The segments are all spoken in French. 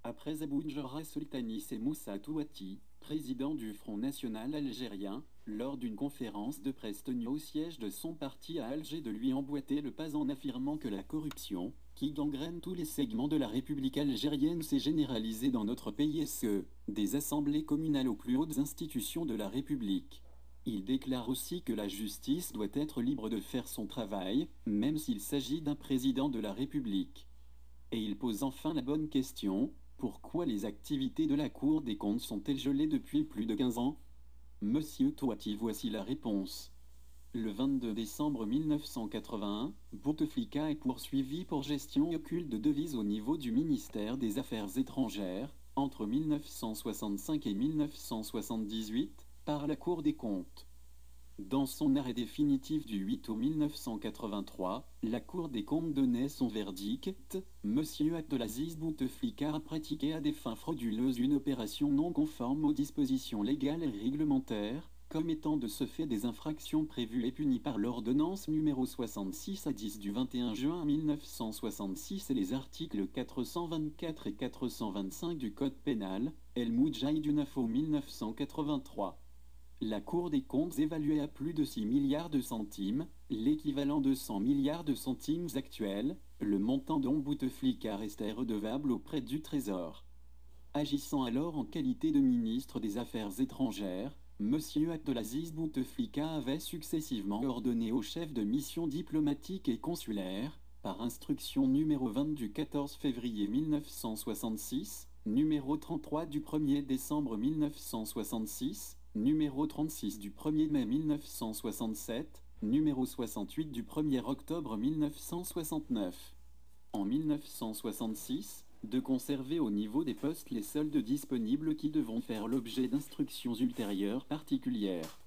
Après Abou Njara Sultani et Moussa Touati, président du Front National algérien, lors d'une conférence de presse tenue au siège de son parti à Alger, de lui emboîter le pas en affirmant que la corruption, qui gangrène tous les segments de la République algérienne, s'est généralisée dans notre pays, et ce, des assemblées communales aux plus hautes institutions de la République. Il déclare aussi que la justice doit être libre de faire son travail, même s'il s'agit d'un président de la République. Et il pose enfin la bonne question: pourquoi les activités de la Cour des comptes sont-elles gelées depuis plus de 15 ans? Monsieur Touati, voici la réponse. Le 22 décembre 1981, Bouteflika est poursuivi pour gestion occulte de devises au niveau du ministère des Affaires étrangères, entre 1965 et 1978, par la Cour des comptes. Dans son arrêt définitif du 8 août 1983, la Cour des comptes donnait son verdict: Monsieur Abdelaziz Bouteflika a pratiqué à des fins frauduleuses une opération non conforme aux dispositions légales et réglementaires, commettant de ce fait des infractions prévues et punies par l'ordonnance numéro 66 à 10 du 21 juin 1966 et les articles 424 et 425 du Code pénal, El Moudjahid du 9 août 1983. La Cour des comptes évaluait à plus de 6 milliards de centimes, l'équivalent de 100 milliards de centimes actuels, le montant dont Bouteflika restait redevable auprès du Trésor. Agissant alors en qualité de ministre des Affaires étrangères, M. Abdelaziz Bouteflika avait successivement ordonné aux chefs de mission diplomatique et consulaire, par instruction numéro 20 du 14 février 1966, numéro 33 du 1er décembre 1966, numéro 36 du 1er mai 1967, numéro 68 du 1er octobre 1969. En 1966, de conserver au niveau des postes les soldes disponibles qui devront faire l'objet d'instructions ultérieures particulières.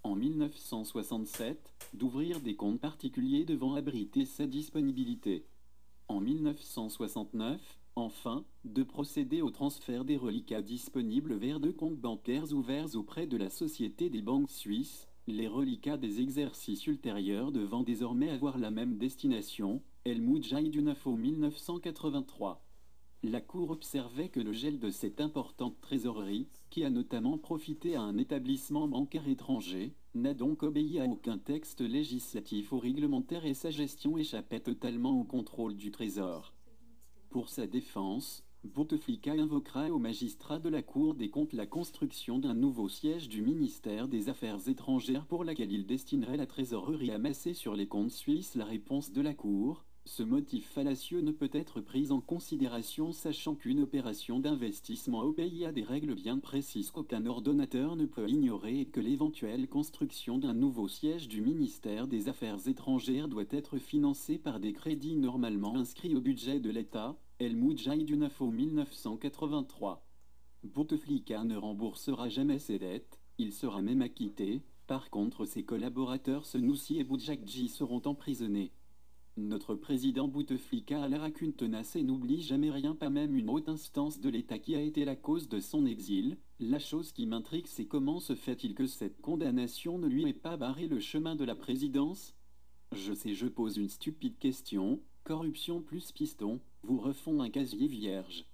En 1967, d'ouvrir des comptes particuliers devant abriter sa disponibilité. En 1969, enfin, de procéder au transfert des reliquats disponibles vers deux comptes bancaires ouverts auprès de la Société des banques suisses, les reliquats des exercices ultérieurs devant désormais avoir la même destination, El Moudjahid du 9 août 1983. La Cour observait que le gel de cette importante trésorerie, qui a notamment profité à un établissement bancaire étranger, n'a donc obéi à aucun texte législatif ou réglementaire, et sa gestion échappait totalement au contrôle du Trésor. Pour sa défense, Bouteflika invoquera aux magistrats de la Cour des comptes la construction d'un nouveau siège du ministère des Affaires étrangères pour laquelle il destinerait la trésorerie amassée sur les comptes suisses. La réponse de la Cour: ce motif fallacieux ne peut être pris en considération, sachant qu'une opération d'investissement au pays a des règles bien précises qu'aucun ordonnateur ne peut ignorer, et que l'éventuelle construction d'un nouveau siège du ministère des Affaires étrangères doit être financée par des crédits normalement inscrits au budget de l'État. El Moudjahid du 9 août 1983. Bouteflika ne remboursera jamais ses dettes, il sera même acquitté. Par contre, ses collaborateurs Senoussi et Boudjadji seront emprisonnés. Notre président Bouteflika a la racune tenace et n'oublie jamais rien, pas même une haute instance de l'État qui a été la cause de son exil. La chose qui m'intrigue, c'est comment se fait-il que cette condamnation ne lui ait pas barré le chemin de la présidence? Je sais, je pose une stupide question: corruption plus piston, vous refont un casier vierge.